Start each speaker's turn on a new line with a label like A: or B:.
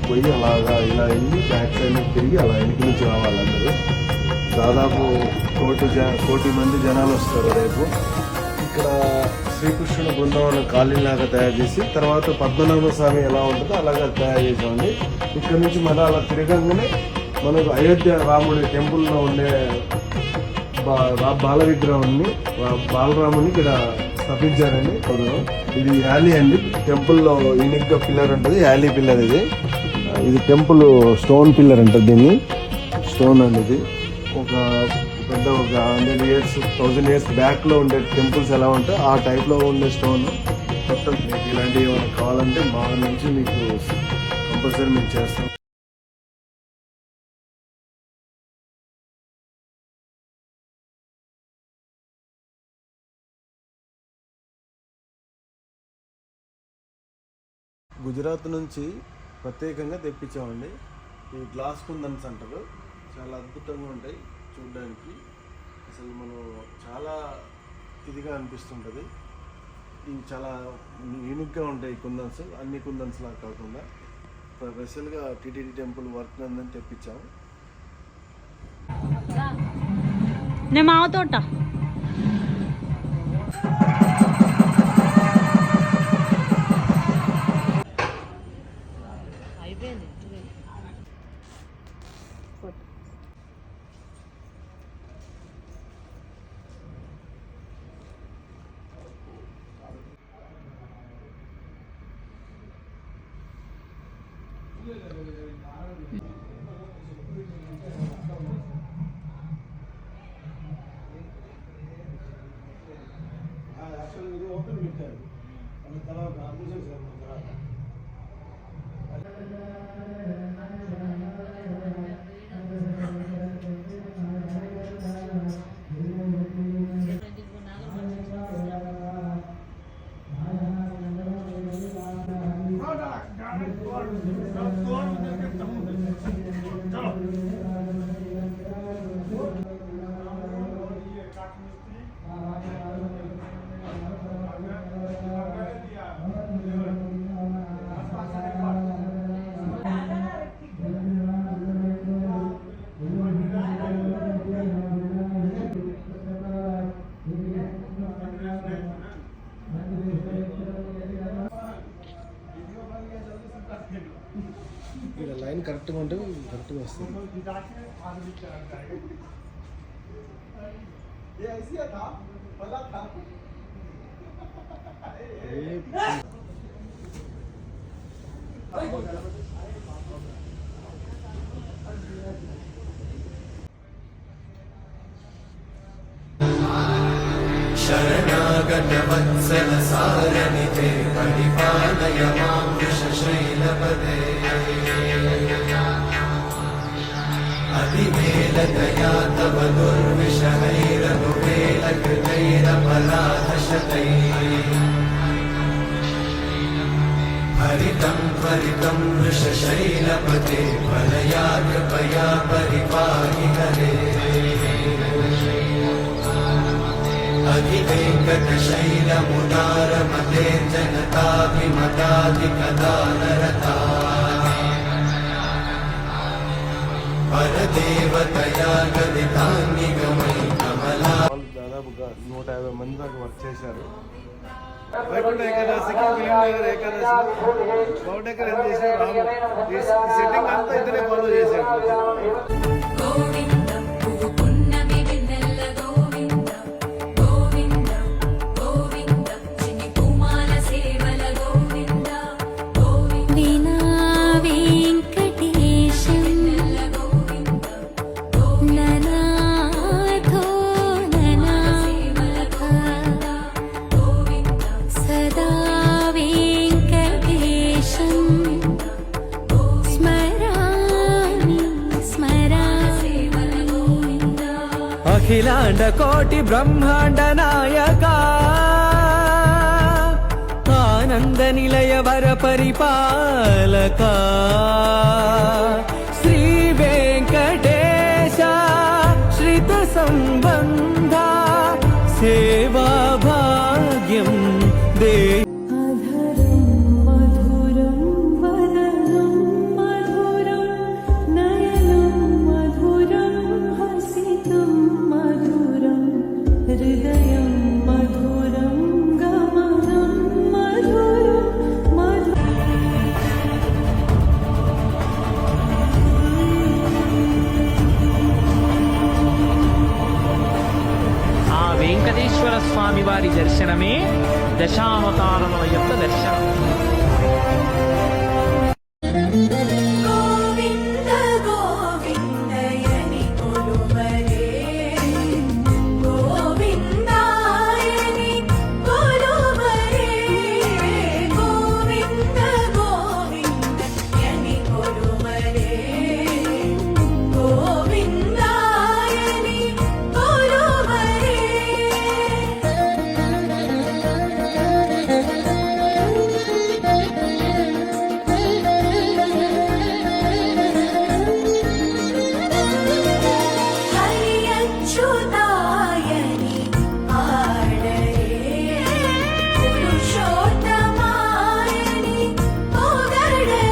A: పోయి అలాగా ఇలా వెళ్ళి బ్యాక్ సైడ్ నుంచి తిరిగి అలా వెనక నుంచి రావాలి అందరూ. దాదాపు కోటి మంది జనాలు వస్తారు రేపు. ఇక్కడ శ్రీకృష్ణుడు బృందావనం కాలనీలాగా తయారు చేసి తర్వాత పద్మనాభ స్వామి ఎలా ఉంటుందో అలాగా తయారు చేసామండి. ఇక్కడ నుంచి మన అలా తిరగంగానే మనకు అయోధ్య రాముడి టెంపుల్లో ఉండే బాల విగ్రహాన్ని బాలరాముని ఇక్కడ స్థాపించారండి. ఇది యాలీ అండి, టెంపుల్లో యూనిక్ గా పిల్లర్ ఉంటుంది, యాలీ పిల్లర్. ఇది టెంపుల్ స్టోన్ పిల్లర్ అంటారు దీన్ని. స్టోన్ అనేది ఒక పెద్ద 100 years 1000 years బ్యాక్ లో ఉండే టెంపుల్స్ ఎలా ఉంటాయి ఆ టైప్ లో ఉండే స్టోన్. మొత్తం మీకు ఇలాంటివి ఏమైనా కావాలంటే మా నుంచి మీకు కంపల్సరీ మేము చేస్తాం. గుజరాత్ నుంచి ప్రత్యేకంగా తెప్పించామండి. ఈ గ్లాస్ కుందన్స్ అంటారు, చాలా అద్భుతంగా ఉంటాయి చూడడానికి. అసలు మనం చాలా ఇదిగా అనిపిస్తుంటుంది. ఇవి చాలా యూనిక్గా ఉంటాయి కుందన్స్, అన్ని కుందన్స్ లాగా కాకుండా స్పెషల్గా టీటీడీ టెంపుల్ వర్క్ నందని తెప్పించాము.
B: మావతోట
A: ఓపెన్ పెట్టారు తర్వాత ఆపరేషన్ చేసిన తర్వాత ఇక్కడ లైన్ కరెక్ట్గా ఉంటే కరెక్ట్గా వస్తుంది.
C: शरणागत वत्सल सारनिधे परिपालय मां वृषशैलपदे अतिवेलदया तव दुर्विषहैरनुवेलकृतैरपराधशतैः हरितं त्वरितं वृषशैलपदे वरया कृपया परिपाहि हरे अधिवेङ्कटशैलमुदारमते जनताभिमताधिकदानरता परदेवतया गदितान्निगमयि कमला.
A: దాదాపుగా 150 మంది దాకా వర్క్ చేశారు. వైకుంఠ ఏకాదశికి ఫిలింనగర్ ఏకాదశిలో బౌడెకర్ ఏం చేశారు, రాము ఈ సెట్టింగ్ అంతా ఇతనే ఫాలో చేశారు.
C: अखिलांड कोटि ब्रह्मांड नायका आनंद निलय वर परिपालका श्री वेंकटेश श्रित संबंधा सेवा भाग्यम दे.
B: స్వామి వారి దర్శనమే దశావతారముల యొక్క దర్శనం.
D: గోవింద గోవిందయని కొలువరే గోవిందాయని కొలువరే గోవింద గోవిందయని కొలువరే గోవిందాయని కొలువరే హరి అచ్యుతాయని ఆడరే పురుషోత్తమాయని పొగడరే